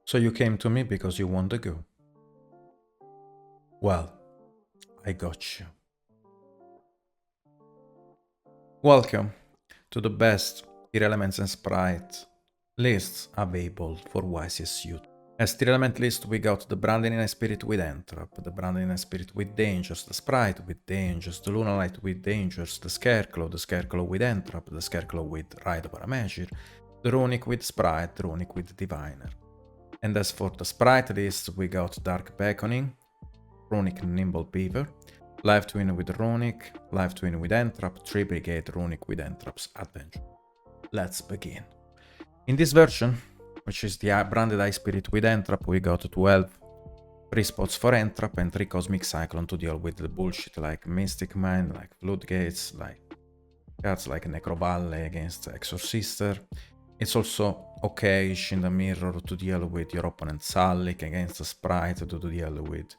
So you came to me because you want to go. Well, I got you. Welcome to the best tier elements and sprite lists available for YCS GUUtrecht. As tier element list, we got the Branding in Spirit with Handtrap, the Branding in Spirit with Dangers, the Sprite with Dangers, the Lunalight with Dangers, the Scarecrow with Handtrap, the Scarecrow with Ride Over a Measure, the Runic with Sprite, the Runic with Diviner. And as for the Sprite list, we got Dark Beckoning, Runic Nimble Beaver, Live Twin with Runic, Live Twin with Handtrap, Tri-Brigade Runic with Handtraps Adventure. Let's begin. In this version, which is the branded High Spirit with Handtrap, we got 12 free spots for Handtrap and 3 Cosmic Cyclone to deal with the bullshit like Mystic Mind, like Floodgates, like cards like Necroballe against Exorcister. It's also okay-ish in the mirror to deal with your opponent's Salic against a Sprite, to deal with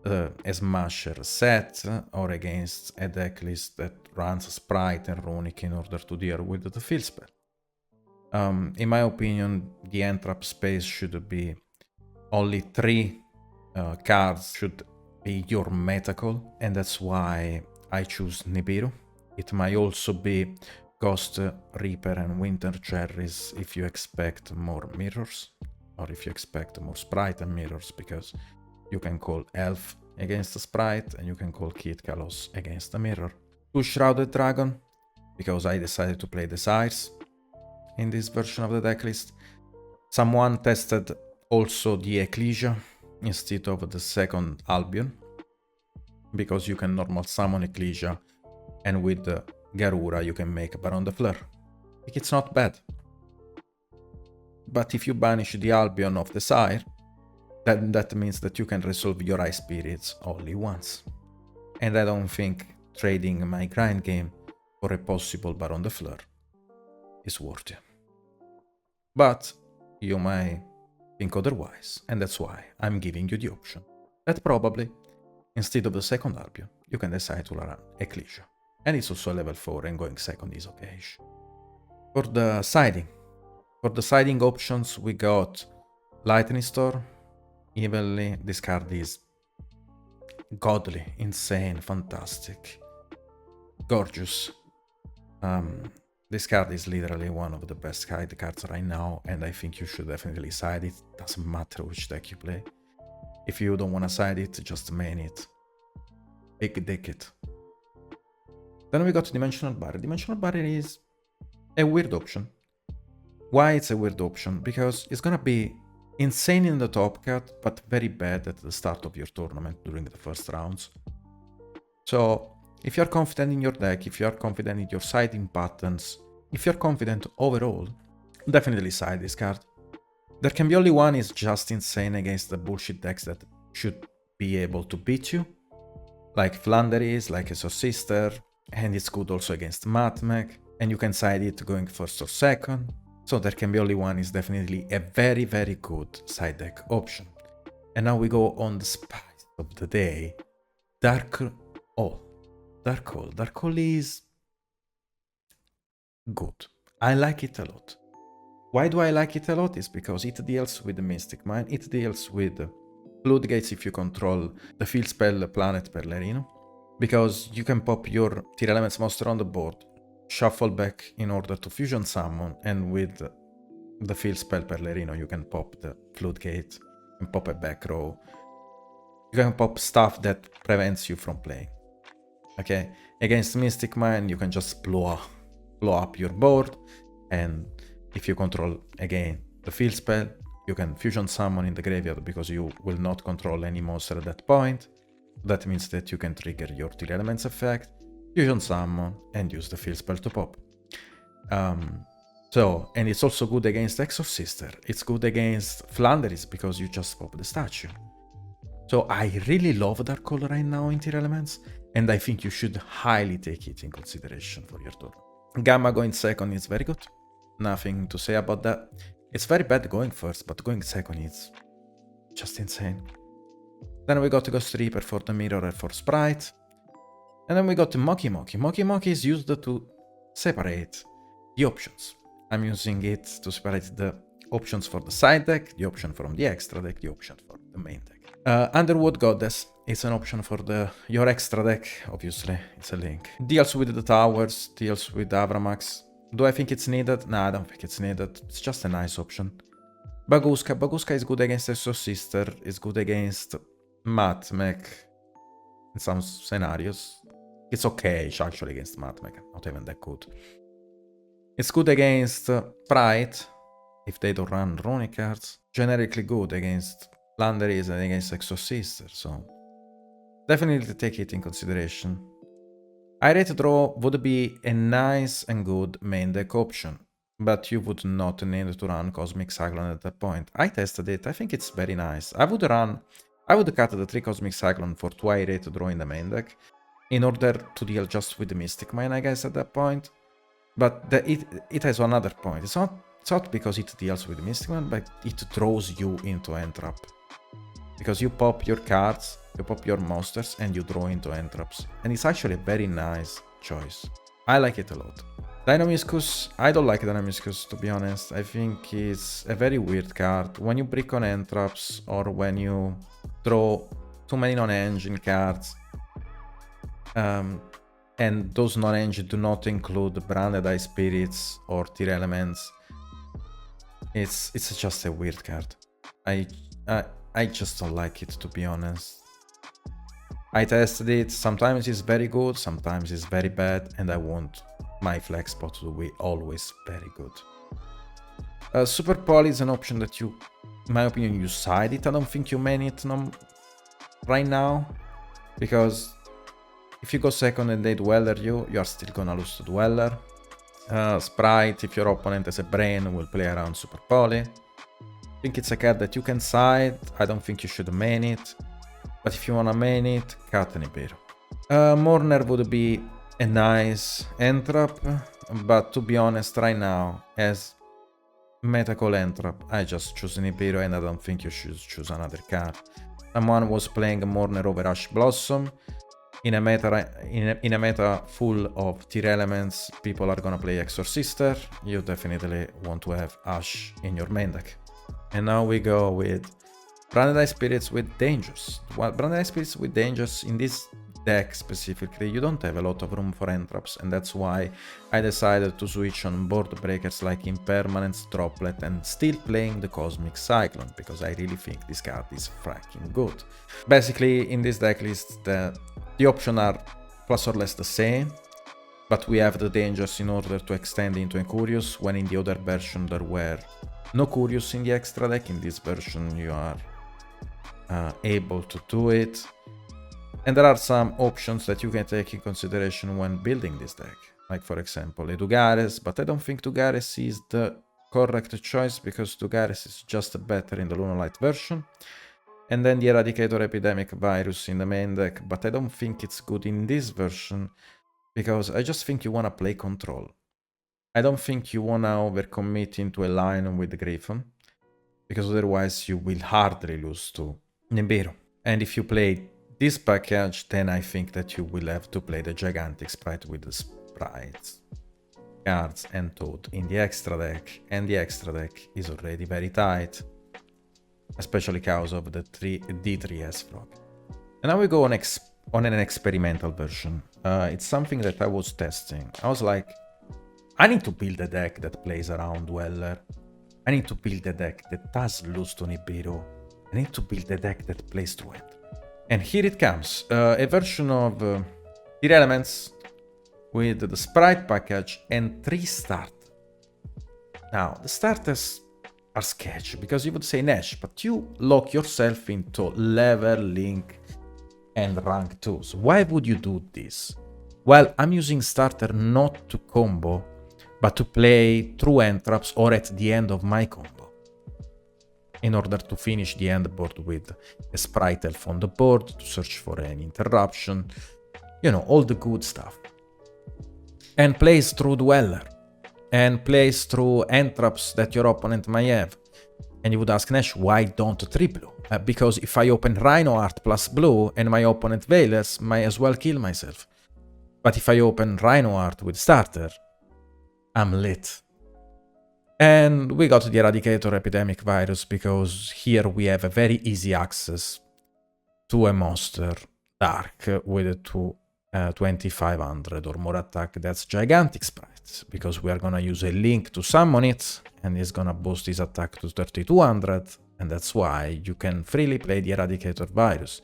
a Smasher set, or against a deck list that runs a Sprite and Runic in order to deal with the field spell. In my opinion, the Handtrap space should be only 3 cards should be your meta call, and that's why I choose Nibiru. It might also be Ghost Reaper and Winter Cherries if you expect more mirrors, or if you expect more Sprite and mirrors, because you can call Elf against a Sprite, and you can call Kid Kalos against a mirror. 2 Shrouded Dragon, because I decided to play Desires in this version of the decklist. Someone tested also the Ecclesia instead of the second Albion, because you can normal summon Ecclesia, and with the Garura you can make Baron de Fleur. I think it's not bad. But if you banish the Albion of Desire, then that means that you can resolve your High Spirits only once. And I don't think trading my grind game for a possible Baron de Fleur is worth it. But you might think otherwise, and that's why I'm giving you the option that probably, instead of the second Albion, you can decide to run Ecclesia. And it's also level 4 and going second is okay. For the siding options, we got Lightning Storm. Evenly, this card is godly, insane, fantastic, gorgeous. This card is literally one of the best side cards right now, and I think you should definitely side it. Doesn't matter which deck you play. If you don't want to side it, just main it. Big dick it. Then we got Dimensional Barrier. Dimensional Barrier is a weird option. Why it's a weird option? Because it's gonna be insane in the top cut, but very bad at the start of your tournament during the first rounds. So if you're confident in your deck, if you're confident in your siding patterns, if you're confident overall, definitely side this card. There can be only one is just insane against the bullshit decks that should be able to beat you, like Flanderies, like Exorcister, and it's good also against Matmag, and you can side it going first or second. So there can be only one is definitely a very, very good side deck option. And now we go on the spice of the day. Dark Hole. Dark Hole is good. I like it a lot. Why do I like it a lot? Is because it deals with the Mystic Mind. It deals with Floodgates if you control the field spell Planet Perlerino. Because you can pop your tier elements monster on the board, shuffle back in order to fusion summon, and with the field spell Perlerino you can pop the Floodgate and pop a back row. You can pop stuff that prevents you from playing. Okay, against Mystic Mind you can just blow up your board, and if you control again the field spell, you can fusion summon in the graveyard because you will not control any monster at that point. That means that you can trigger your tier elements effect, fusion summon, and use the field spell to pop. And it's also good against Exorcister. It's good against Flanderies because you just pop the statue. So I really love Dark Hole right now in tier elements, and I think you should highly take it in consideration for your tournament. Gamma going second is very good. Nothing to say about that. It's very bad going first, but going second is just insane. Then we got Ghost Reaper for the mirror and for Sprite. And then we got Moki Moki. Moki Moki is used to separate the options. I'm using it to separate the options for the side deck, the option from the extra deck, the option for the main deck. Underwood Goddess is an option for your extra deck, obviously, it's a link. Deals with the towers, deals with Avramax. Do I think it's needed? Nah, I don't think it's needed. It's just a nice option. Baguska. Baguska is good against Exorcister, is good against Matmech in some scenarios. It's okay, it's actually against Matmech, not even that good. It's good against Sprite, if they don't run Runic cards. Generically good against Landeries and against Exorcister, so definitely take it in consideration. High rate draw would be a nice and good main deck option, but you would not need to run Cosmic Cyclone at that point. I tested it, I think it's very nice. I would cut the 3 Cosmic Cyclone for 2 high rate draw in the main deck, in order to deal just with the Mystic Mine, I guess, at that point. But it has another point. It's not because it deals with the Mystic Mine, but it draws you into Handtrap. Because you pop your cards, you pop your monsters, and you draw into Handtraps. And it's actually a very nice choice. I like it a lot. Dynamiscus, I don't like Dynamiscus, to be honest. I think it's a very weird card. When you brick on Handtraps, or when you draw too many non-engine cards, and those non-engine do not include Branded Ice Spirits or Tier Elements, it's just a weird card. I just don't like it, to be honest. I tested it, sometimes it's very good, sometimes it's very bad, and I want my flex spot to be always very good. Super Poly is an option that you, in my opinion, you side it. I don't think you main it right now, because if you go second and they Dweller you are still gonna lose to Dweller. Sprite, if your opponent has a brain, will play around Super Poly. I think it's a card that you can side. I don't think you should main it. But if you wanna main it, cut Nibiru. Mourner would be a nice Handtrap, but to be honest, right now, as Metacall Handtrap, I just choose Nibiru and I don't think you should choose another card. Someone was playing Mourner over Ash Blossom. In a meta full of tier elements, people are gonna play Exorcister. You definitely want to have Ash in your main deck. And now we go with Branded Ice Spirits with Dangers. Well, Branded Ice Spirits with Dangers, in this deck specifically, you don't have a lot of room for Handtraps, and that's why I decided to switch on board breakers like Impermanence, Droplet, and still playing the Cosmic Cyclone, because I really think this card is fracking good. Basically, in this deck list, the options are plus or less the same, but we have the Dangers in order to extend into a Curious, when in the other version there were no Curious in the extra deck. In this version you are able to do it. And there are some options that you can take in consideration when building this deck. Like for example, a Dugares, but I don't think Dugares is the correct choice, because Dugares is just better in the Lunalight version. And then the Eradicator Epidemic Virus in the main deck, but I don't think it's good in this version, because I just think you wanna play control. I don't think you wanna overcommit into a line with the Griffon, because otherwise you will hardly lose to Nibiru. And if you play this package, then I think that you will have to play the Gigantic Sprite with the Sprites, cards and Toad in the extra deck, and the extra deck is already very tight, especially because of the D3S frog. And now we go on an experimental version. It's something that I was testing. I was like, I need to build a deck that plays around Dweller. I need to build a deck that does lose to Nibiru. I need to build a deck that plays through it. And here it comes, a version of Tier Elements with the Sprite package and 3 starters. Now, the starters are sketchy, because you would say Nash, but you lock yourself into level, link, and rank 2. So why would you do this? Well, I'm using starter not to combo, but to play through Handtraps or at the end of my combo, in order to finish the end board with a Sprite Elf on the board, to search for an interruption, you know, all the good stuff. And plays through Dweller, and plays through Handtraps that your opponent might have. And you would ask Nash, why don't 3 blue? Because if I open Rhino Art plus blue and my opponent Veilers, might as well kill myself. But if I open Rhino Art with starter, I'm lit. And we got the Eradicator Epidemic Virus because here we have a very easy access to a monster dark with a 2500 or more attack. That's gigantic Sprite, because we are gonna use a link to summon it, and it's gonna boost his attack to 3200, and that's why you can freely play the Eradicator Virus.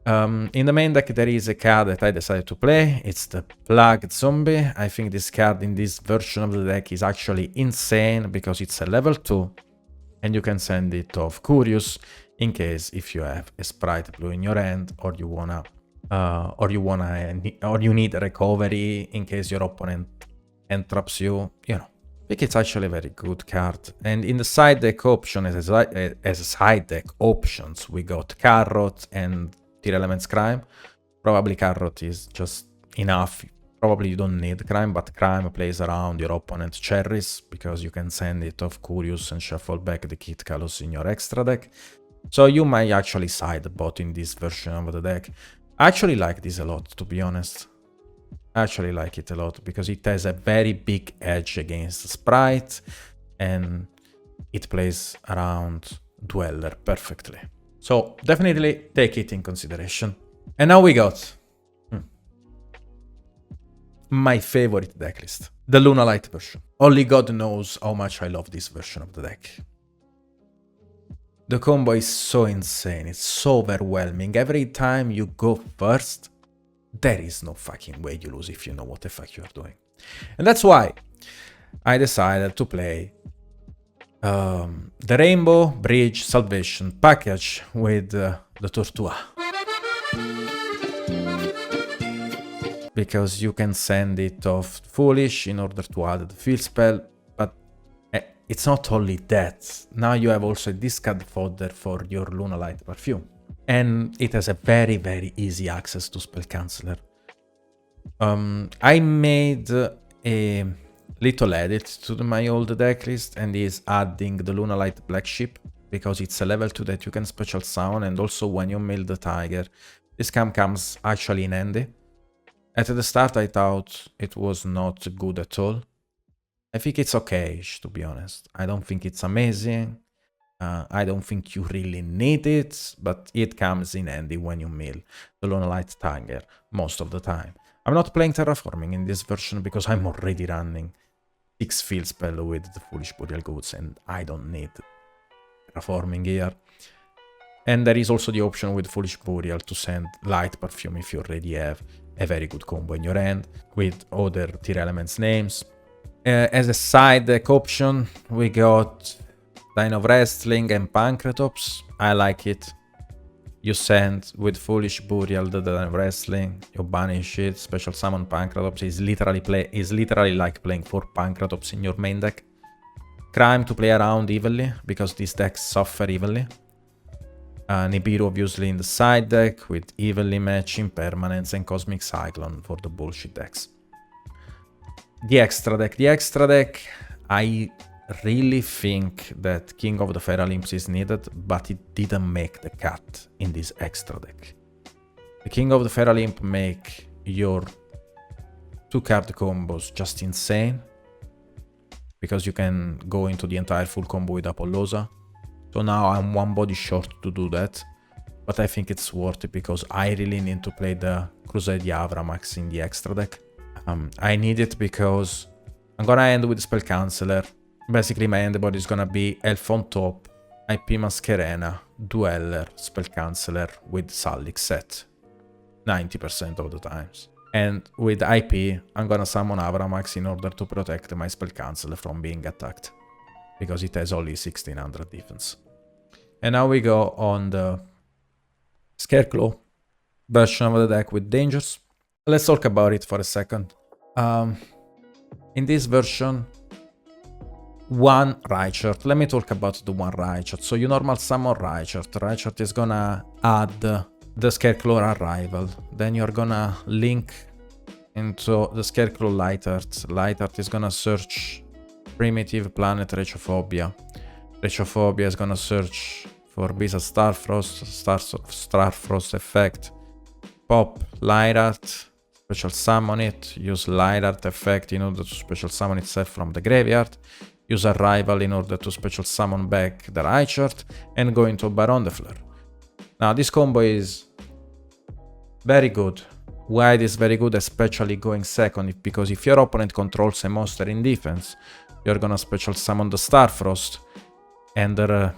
In the main deck there is a card that I decided to play. It's the Plagued Zombie. I think this card in this version of the deck is actually insane because it's a level 2 and you can send it off Curious in case if you have a Sprite blue in your hand, or you need a recovery in case your opponent Handtraps you, you know. I think it's actually a very good card. And in the side deck option, as a side deck options, we got Carrot and Tier Elements Crime. Probably Carrot is just enough. Probably you don't need Crime, but Crime plays around your opponent's cherries because you can send it off Curious and shuffle back the Kit Kalos in your extra deck. So you might actually side bot in this version of the deck. I actually like this a lot, to be honest. I actually like it a lot because it has a very big edge against Sprite and it plays around Dweller perfectly. So definitely take it in consideration. And now we got my favorite decklist, the Lunalight version. Only God knows how much I love this version of the deck. The combo is so insane, it's so overwhelming. Every time you go first, there is no fucking way you lose if you know what the fuck you are doing. And that's why I decided to play the Rainbow Bridge Salvation package with the Tortua. Because you can send it off Foolish in order to add the field spell, but it's not only that. Now you have also a discard fodder for your Lunalight Perfume. And it has a very, very easy access to Spell Canceller. I made a little edit to my old deck list and is adding the Lunalight Black Sheep because it's a level 2 that you can special summon, and also when you mill the Tiger, this card comes actually in handy. At the start I thought it was not good at all. I think it's okay-ish, to be honest. I don't think it's amazing. I don't think you really need it, but it comes in handy when you mill the Lunalight Tiger most of the time. I'm not playing Terraforming in this version because I'm already running 6 field spell with the Foolish Burial Goods and I don't need Terraforming here. And there is also the option with Foolish Burial to send Light Perfume if you already have a very good combo in your hand with other tier elements names. As a side deck option, we got Dino Wrestling and Pancratops. I like it. You send with Foolish Burial the Dino Wrestling, you banish it, special summon Pancratops. Is literally like playing 4 Pancratops in your main deck. Crime to play around evenly, because these decks suffer evenly. Nibiru obviously in the side deck with evenly matching permanents, and Cosmic Cyclone for the bullshit decks. The extra deck, I really think that King of the Feral Imps is needed, but it didn't make the cut in this extra deck. The King of the Feral Imp make your 2-card combos just insane, because you can go into the entire full combo with Apollosa. So now I'm 1 body short to do that, but I think it's worth it because I really need to play the Crusade Avramax in the extra deck. I need it because I'm gonna end with Spell Canceller. Basically my end body is gonna be Elf on top, IP Masquerena, Dweller, Spell Canceller with Salix set 90% of the times. And with IP, I'm gonna summon Avramax in order to protect my Spell Canceller from being attacked, because it has only 1600 defense. And now we go on the Scarecrow version of the deck with Dangers. Let's talk about it for a second. In this version, 1 Reichert. Let me talk about the 1 Reichert. So you normal summon Reichert. Reichert is gonna add the Scarecrow Arrival. Then you're gonna link into the Scarecrow Lightheart. Lightheart is gonna search Primitive Planet Retrophobia. Retrophobia is gonna search for Visa Starfrost, Starfrost effect. Pop Lightheart, special summon it, use Lightheart effect in order to special summon itself from the graveyard. use Arrival in order to special summon back the Reichert, and go into Baron the Fleur. Now this combo is very good. Why it is very good, especially going second, because if your opponent controls a monster in defense, you're gonna special summon the Starfrost, and the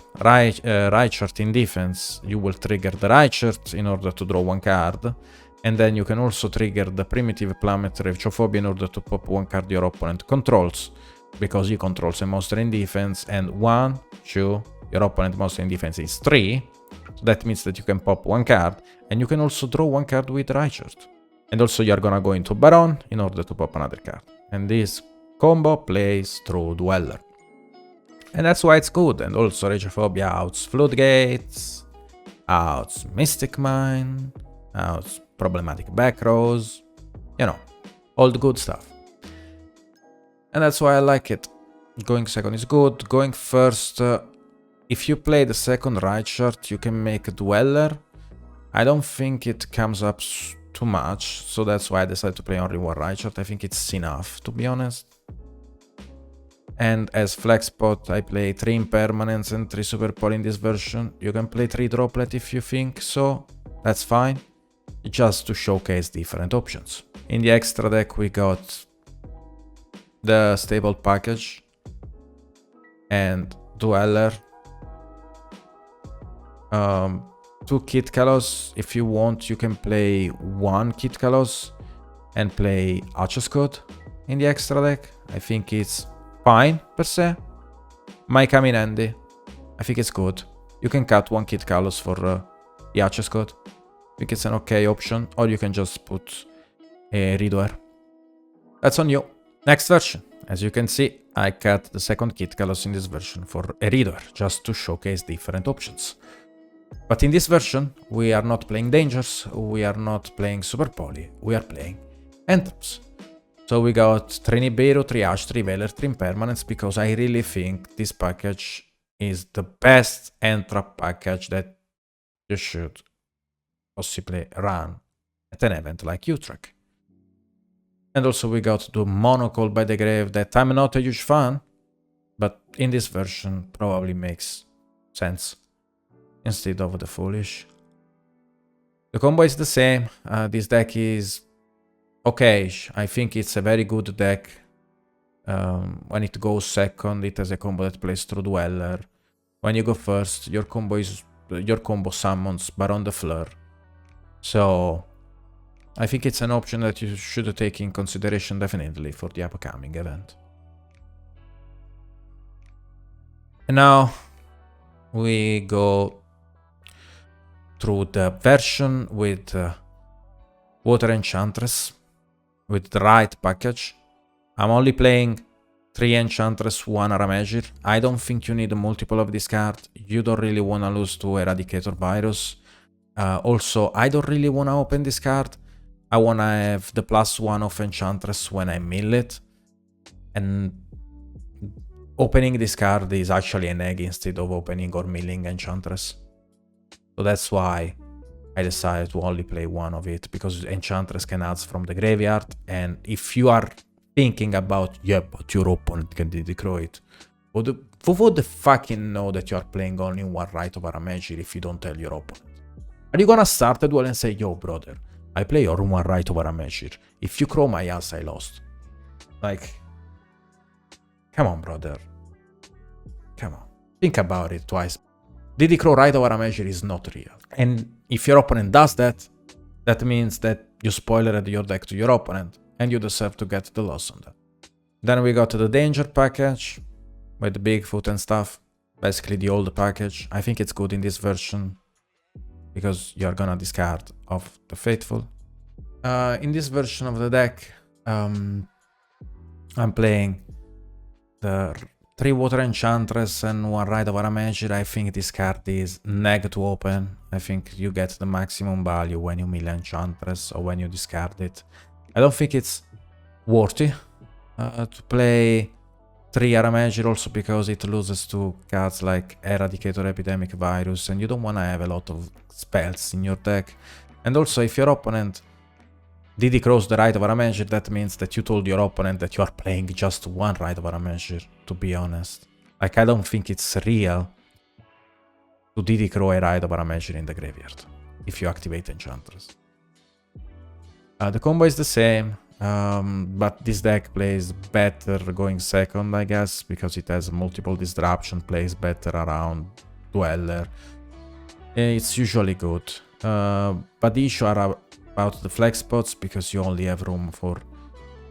Reichert in defense, you will trigger the Reichert in order to draw one card, and then you can also trigger the Primitive Plummet Retrophobia in order to pop one card your opponent controls, because he controls a monster in defense, and 1, 2, your opponent monster in defense is 3, so that means that you can pop one card, and you can also draw one card with Reichert. And also you're gonna go into Baron in order to pop another card. And this combo plays through Dweller. And that's why it's good. And also Retrophobia outs Floodgates, outs Mystic Mine, outs Problematic Back Rows, you know, all the good stuff. And that's why I like it. Going second is good. Going first, if you play the second Reichert, you can make a Dweller. I don't think it comes up too much, so that's why I decided to play only one Reichert. I think it's enough, to be honest. And as flex spot, I play 3 Impermanents and 3 Super Pole in this version. You can play 3 Droplet if you think so, that's fine. Just to showcase different options. In the extra deck we got the Stable Package and Dweller. 2 Kit Kalos. If you want, you can play 1 Kit Kalos and play Archer's Code in the extra deck. I think it's fine per se. Might come in handy. I think it's good. You can cut 1 Kit Kalos for the Archer's Code. I think it's an okay option. Or you can just put a Redoer. That's on you. Next version. As you can see, I cut the second Kit Kalos in this version for a Redoer, just to showcase different options. But in this version, we are not playing Dangers, we are not playing Super Poly, we are playing Handtraps. So we got 3 Nibiru, 3 Ash, 3 Veiler, 3 Impermanents, because I really think this package is the best Handtrap package that you should possibly run at an event like Utrecht. And also we got the Monocle by the Grave that I'm not a huge fan, but in this version probably makes sense instead of the Foolish. The combo is the same. This deck is okay. I think it's a very good deck. When it goes second, it has a combo that plays through Dweller. When you go first, your combo summons Baron the Fleur. So I think it's an option that you should take in consideration definitely for the upcoming event. And now we go through the version with Water Enchantress, with the right package. I'm only playing 3 Enchantress, 1 Aramegir. I don't think you need a multiple of this card. You don't really want to lose to Eradicator Virus. Also, I don't really want to open this card. I want to have the +1 of Enchantress when I mill it. And opening this card is actually an egg instead of opening or milling Enchantress. So that's why I decided to only play 1 of it, because Enchantress can add from the graveyard, and if you are thinking about, yeah, but your opponent can decrow it, who would fucking know that you are playing only 1 Right of Aramegir if you don't tell your opponent? Are you gonna start a duel and say, yo brother, I play your 1 Right of Aramegir, if you crow my ass I lost? Like, come on brother, come on, think about it twice. DD Crow Right of Aramegir is not real. And if your opponent does that, that means that you spoilered your deck to your opponent, and you deserve to get the loss on that. Then we got the Danger package, with the Bigfoot and stuff. Basically the old package. I think it's good in this version, because you're gonna discard of the Faithful. In this version of the deck, I'm playing the 3 Water Enchantress and 1 Ride of Aramegir. I think this card is neg to open. I think you get the maximum value when you mill Enchantress or when you discard it. I don't think it's worthy to play 3 Aramegir, also because it loses to cards like Eradicator Epidemic Virus, and you don't want to have a lot of spells in your deck. And also if your opponent Did he cross the right of a measure? That means that you told your opponent that you are playing just one right of a measure, to be honest. Like, I don't think it's real to DD Crow a right of a measure in the graveyard if you activate Enchantress. The combo is the same, but this deck plays better going second, I guess, because it has multiple disruption, plays better around Dweller. It's usually good, but the issue are about the flex spots, because you only have room for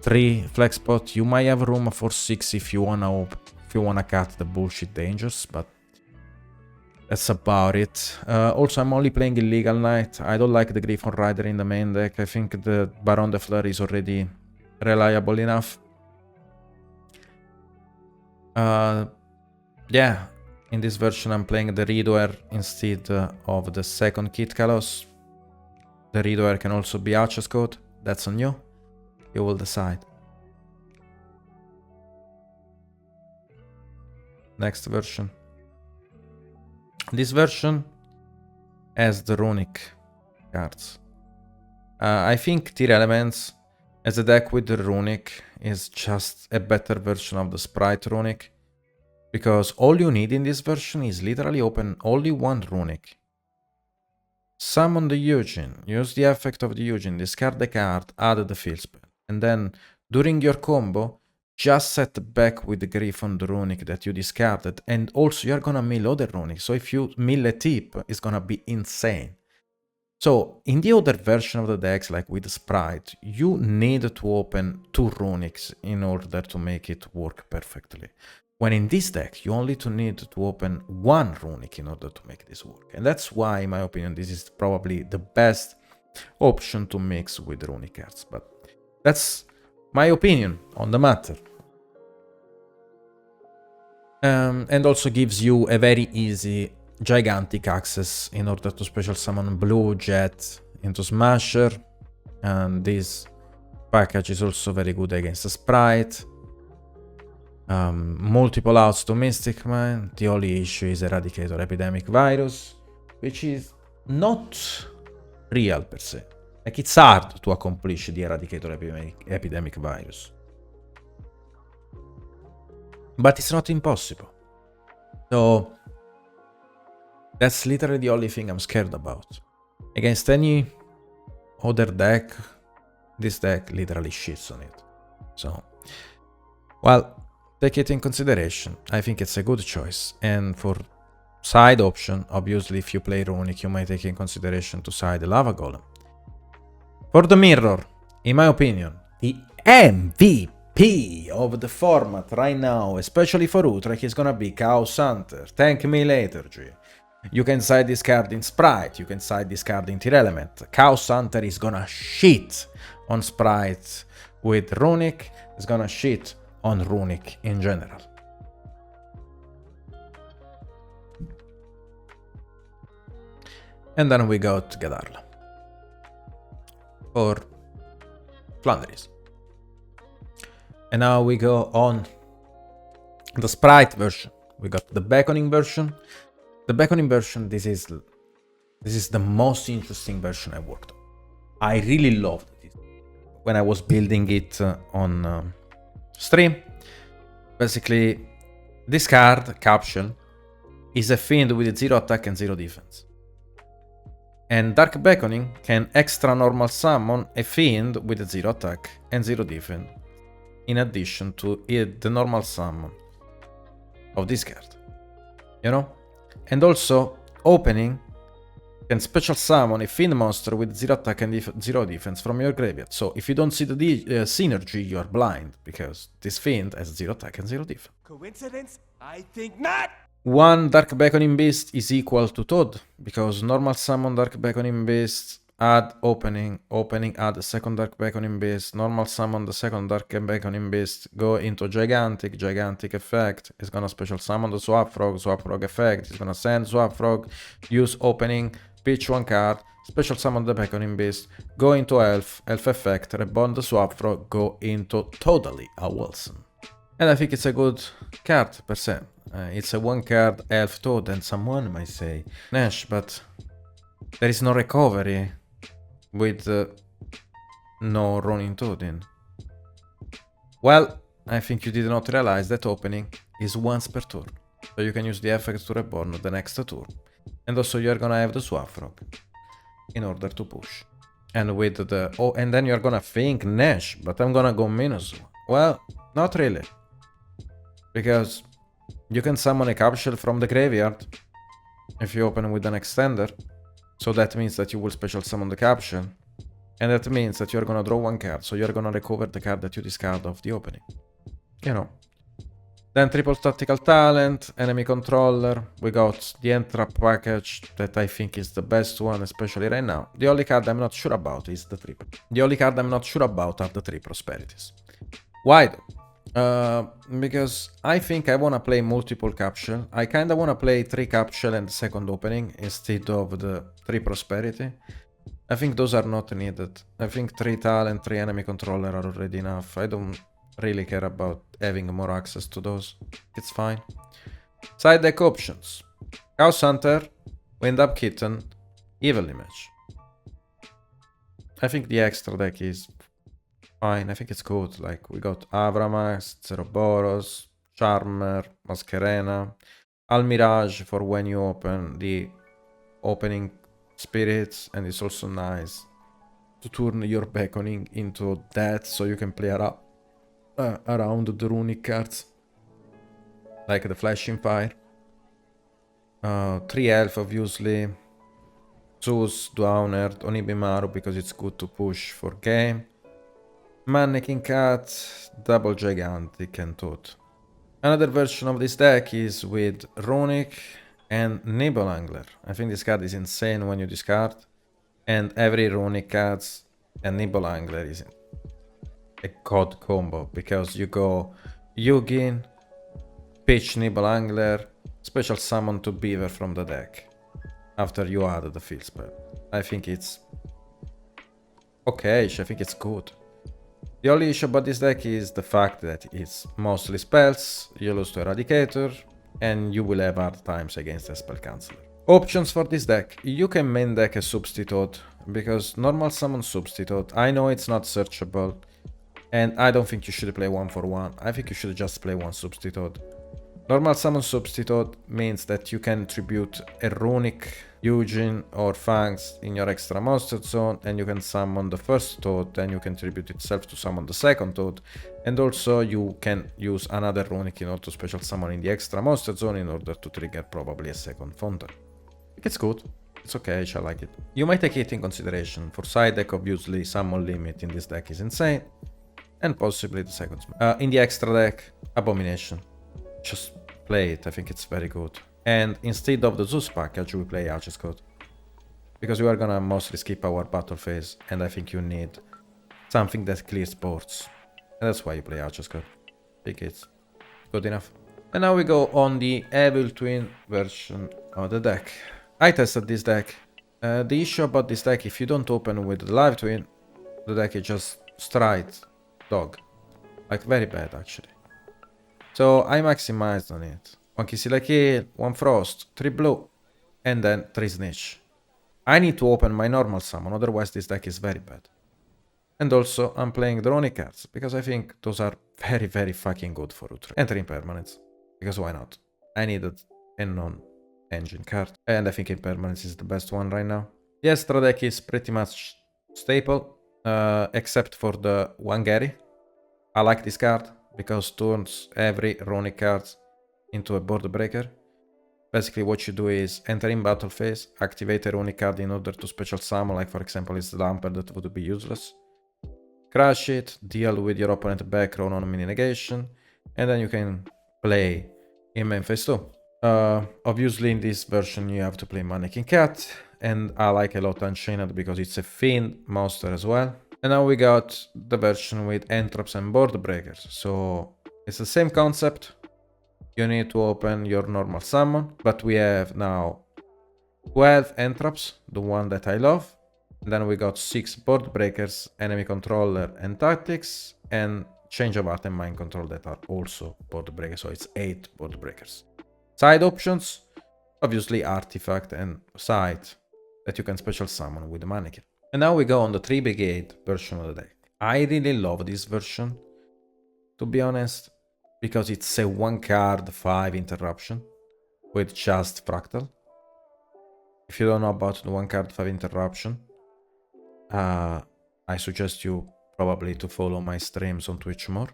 3 flex spots. You might have room for 6 if you wanna cut the bullshit dangers, but that's about it. Also, I'm only playing Illegal Knight. I don't like the Griffon Rider in the main deck. I think the Baron de Fleur is already reliable enough. Yeah, in this version I'm playing the Redoer instead of the second Kit Kalos. The Redoer can also be Archer's Code. That's on you. You will decide. Next version. This version has the Runic cards. I think Tier Elements as a deck with the Runic is just a better version of the Sprite Runic, because all you need in this version is literally open only one Runic. Summon the Eugene, use the effect of the Eugene, discard the card, add the field spell, and then during your combo, just set back with the Griffon the Runic that you discarded, and also you're gonna mill other Runic, so if you mill a tip, it's gonna be insane. So, in the other version of the decks, like with Sprite, you need to open 2 Runics in order to make it work perfectly. When in this deck, you only need to open 1 Runic in order to make this work. And that's why, in my opinion, this is probably the best option to mix with Runic cards. But that's my opinion on the matter. And also gives you a very easy gigantic access in order to special summon Blue Jet into Smasher. And this package is also very good against a Sprite. Multiple outs to Mystic Man. The only issue is Eradicator Epidemic Virus, which is not real per se. Like, it's hard to accomplish the Eradicator Epidemic Virus, but it's not impossible. So that's literally the only thing I'm scared about. Against any other deck, this deck literally shits on it. So, well, take it in consideration. I think it's a good choice. And for side option, obviously if you play Runic, you might take in consideration to side the Lava Golem. For the mirror, in my opinion, the MVP of the format right now, especially for Utrecht, is gonna be Chaos Hunter. Thank me later, G. You can side this card in Sprite, you can side this card in Tier Element. Chaos Hunter is gonna shit on Sprite with Runic, is gonna shit on Runic in general. And then we got Gadarla for Flanders. And now we go on the Sprite version. We got the Beckoning version. The Beckoning version, this is the most interesting version I worked on. I really loved it when I was building it on stream. Basically, this card, Capsule, is a fiend with 0 attack and 0 defense. And Dark Beckoning can extra normal summon a fiend with 0 attack and 0 defense, in addition to the normal summon of this card. You know? And also, Opening can special summon a fiend monster with 0 attack and 0 defense from your graveyard. So if you don't see the synergy, you are blind, because this fiend has 0 attack and 0 defense. Coincidence? I think not! One Dark Beckoning Beast is equal to Toad, because normal summon Dark Beckoning Beast, add Opening, Opening add the second Dark Beckoning Beast, normal summon the second Dark Beckoning Beast, go into Gigantic, Gigantic effect, it's gonna special summon the Swap Frog effect, it's gonna send Swap Frog, use Opening, pitch one card, special summon the Beckoning Beast, go into Elf effect, reborn the Swap Frog, go into Totally a Wilson. And I think it's a good card per se. It's a 1-card Elf Toad, and someone might say Nash, but there is no recovery with no Ronin Toad in. Well, I think you did not realize that opening is once per turn. So you can use the effect to reborn the next turn. And also you're gonna have the Swap Frog in order to push. And with the... Oh, and then you're gonna think Nash, but I'm gonna go minus. Well, not really. Because you can summon a capsule from the graveyard if you open with an extender. So that means that you will special summon the capsule. And that means that you're gonna draw one card, so you're gonna recover the card that you discard of the opening. You know. Then triple tactical talent, enemy controller. We got the Handtrap package that I think is the best one, especially right now. The only card I'm not sure about is the triple. The only card I'm not sure about are the 3 prosperities. Why though? Because I think I wanna play multiple capsule. I kinda wanna play 3 capsule and second opening instead of the 3 prosperity. I think those are not needed. I think 3 talent, 3 enemy controller are already enough. I don't really care about having more access to those. It's fine. Side deck options. Chaos Hunter, Wind Up Kitten, Evil Image. I think the extra deck is fine. I think it's good. Like, we got Avramax, Ceroboros, Charmer, Masquerena, Almirage for when you open the opening spirits, and it's also nice to turn your Beckoning into that, so you can play around the Runic cards, like the Flashing Fire. 3 Elf, obviously. Zeus, Downer, Onibimaru, because it's good to push for game. Mannequin Cat, Double Gigantic, and Toad. Another version of this deck is with Runic and Nibble Angler. I think this card is insane when you discard. And every Runic cards and Nibble Angler is a god combo, because you go Yugin, pitch Nibble Angler, special summon to Beaver from the deck after you add the field spell. I think it's okay, I think it's good. The only issue about this deck is the fact that it's mostly spells, you lose to Eradicator, and you will have hard times against a Spell Canceller. Options for this deck. You can main deck a Substitute, because normal summon Substitute, I know it's not searchable, and I don't think you should play 1 for 1. I think you should just play 1 Substitute. Normal summon Substitute means that you can tribute a Runic, Eugene, or Fangs in your extra monster zone, and you can summon the first Toad, and you can tribute itself to summon the second Toad, and also you can use another Runic in order to special summon in the extra monster zone in order to trigger probably a second Fountain. It's good. It's okay, I like it. You might take it in consideration. For side deck, obviously, summon limit in this deck is insane, and possibly the second. In the extra deck, Abomination. Just play it, I think it's very good. And instead of the Zeus package, we play Archer's Code. Because we are gonna mostly skip our battle phase, and I think you need something that clears boards. And that's why you play Archer's Code. I think it's good enough. And now we go on the Evil Twin version of the deck. I tested this deck. The issue about this deck, if you don't open with the Live Twin, the deck is just straight dog. Like, very bad, actually. So I maximized on it. 1 Kisila Kill, 1 Frost, 3 Blue, and then 3 Snitch. I need to open my normal summon, otherwise this deck is very bad. And also, I'm playing the Runic cards, because I think those are very, very fucking good for Utrecht. Enter Impermanence, because why not? I needed a non-engine card, and I think Impermanence is the best one right now. The extra deck is pretty much staple, except for the Wangari. I like this card, because turns every Runic card into a board breaker. Basically what you do is enter in battle phase, activate a Runic card in order to special summon, like for example it's the Damper that would be useless. Crush it, deal with your opponent back row on mini negation, and then you can play in main phase 2. Obviously in this version you have to play Mannequin Cat, and I like a lot Unchained because it's a Fiend monster as well. And now we got the version with Handtraps and board breakers. So it's the same concept. You need to open your normal summon, but we have now 12 Handtraps, the one that I love. And then we got 6 board breakers, enemy controller and tactics, and change of art and mind control that are also board breakers. So it's 8 board breakers. Side options, obviously artifact and side that you can special summon with the mannequin. And now we go on the Tri-Brigade version of the deck. I really love this version, to be honest, because it's a 1 card 5 interruption with just Fractal. If you don't know about the 1 card 5 interruption, I suggest you probably to follow my streams on Twitch more.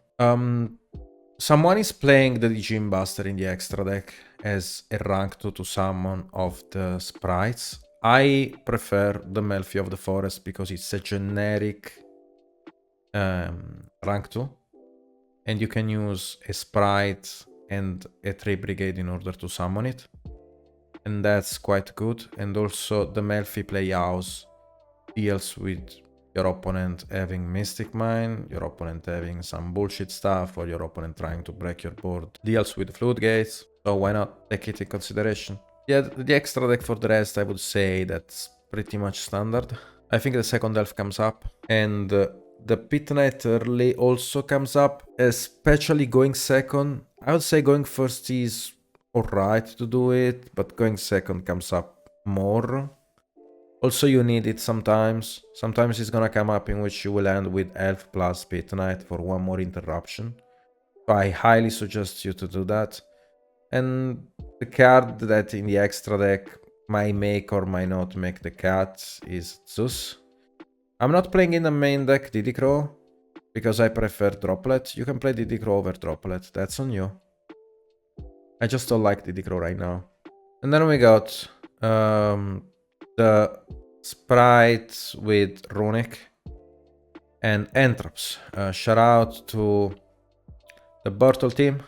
Someone is playing the Gym Buster in the extra deck as a rank 2 to summon of the sprites. I prefer the Melfi of the Forest because it's a generic rank 2. And you can use a Sprite and a Tri-Brigade in order to summon it. And that's quite good. And also the Melfi playhouse deals with your opponent having Mystic Mine, your opponent having some bullshit stuff, or your opponent trying to break your board. Deals with Floodgates, so why not take it in consideration? Yeah, the extra deck for the rest, I would say that's pretty much standard. I think the second elf comes up, and the Pit Knight early also comes up, especially going second. I would say going first is alright to do it, but going second comes up more. Also, you need it sometimes. Sometimes it's gonna come up in which you will end with Elf plus Pit Knight for 1 more interruption. So I highly suggest you to do that. And the card that in the extra deck might make or might not make the cut is Zeus. I'm not playing in the main deck Diddy Crow because I prefer Droplet. You can play Diddy Crow over Droplet, that's on you. I just don't like Diddy Crow right now. And then we got the Sprite with Runic and Handtraps. Shout out to the Bertel team.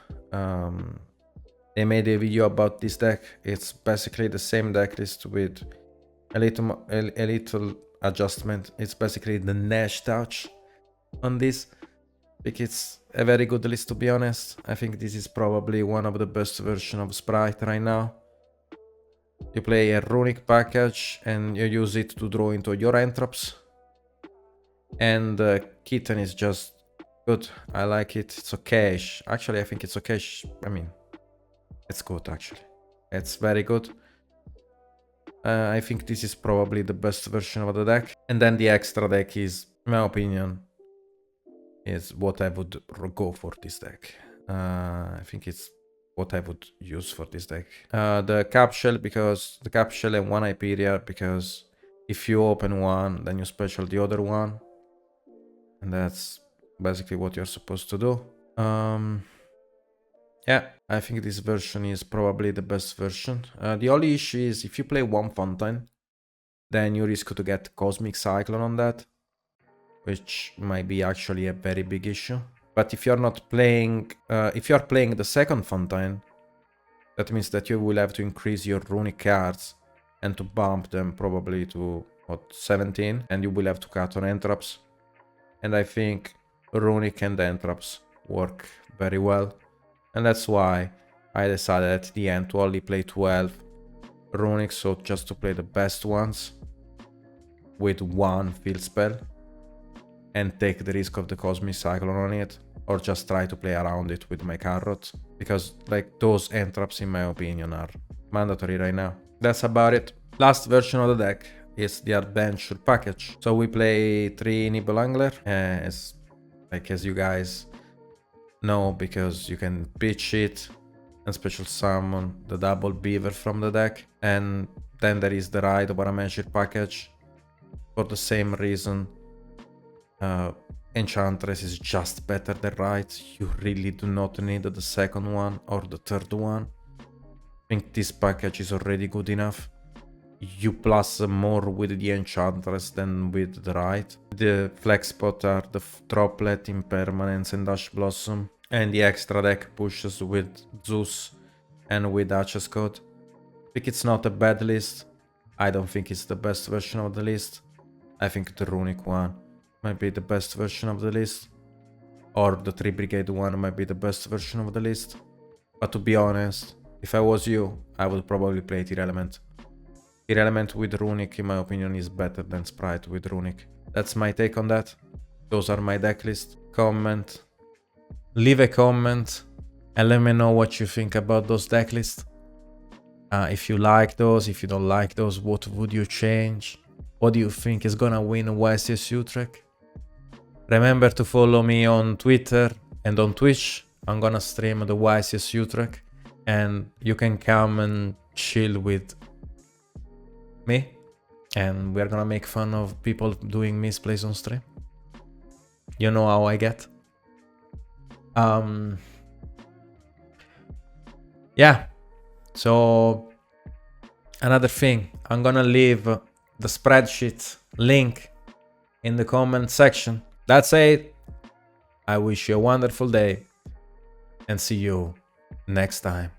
They made a video about this deck. It's basically the same deck list with a little adjustment. It's basically the Nash touch on this. I think it's a very good list, to be honest. I think this is probably one of the best versions of Sprite right now. You play a Runic package and you use it to draw into your Handtraps. And Kitten is just good. I like it. It's okay. Actually, I think it's okay. I mean, it's good actually. It's very good. I think this is probably the best version of the deck. And then the extra deck is, in my opinion, is what I would go for this deck. I think it's what I would use for this deck. The Capshell, because the Capshell and 1 Hyperia, because if you open one, then you special the other one. And that's basically what you're supposed to do. Yeah, I think this version is probably the best version. The only issue is if you play 1 Fountain, then you risk to get Cosmic Cyclone on that, which might be actually a very big issue. But if you're not playing, if you're playing the second Fountain, that means that you will have to increase your Runic cards and to bump them probably to, what, 17, and you will have to cut on Handtraps. And I think Runic and Handtraps work very well. And that's why I decided at the end to only play 12 Runic, so just to play the best ones with 1 field spell and take the risk of the Cosmic Cyclone on it, or just try to play around it with my Carrot, because like those Handtraps in my opinion are mandatory right now. That's about it. Last version of the deck is the Adventure package. So we play 3 Nibble Angler, as you guys know, because you can pitch it and special summon the double beaver from the deck. And then there is the Ride of a Measure package. For the same reason, Enchantress is just better than Ride. You really do not need the second one or the third one. I think this package is already good enough. You plus more with the Enchantress than with the Ride. The flex spot are the Droplet, Impermanence and Ash Blossom. And the extra deck pushes with Zeus and with Ashes Code. I think it's not a bad list. I don't think it's the best version of the list. I think the Runic one might be the best version of the list. Or the Tri-Brigade one might be the best version of the list. But to be honest, if I was you, I would probably play Tear Element. Tear Element with Runic, in my opinion, is better than Sprite with Runic. That's my take on that. Those are my deck list. Comment. Leave a comment and let me know what you think about those deck lists. If you like those, if you don't like those, what would you change? What do you think is gonna win YCS Utrecht? Remember to follow me on Twitter and on Twitch. I'm gonna stream the YCS Utrecht and you can come and chill with me and we're gonna make fun of people doing misplays on stream. You know how I get. Yeah, so another thing, I'm gonna leave the spreadsheet link in the comment section. That's it. I wish you a wonderful day and see you next time.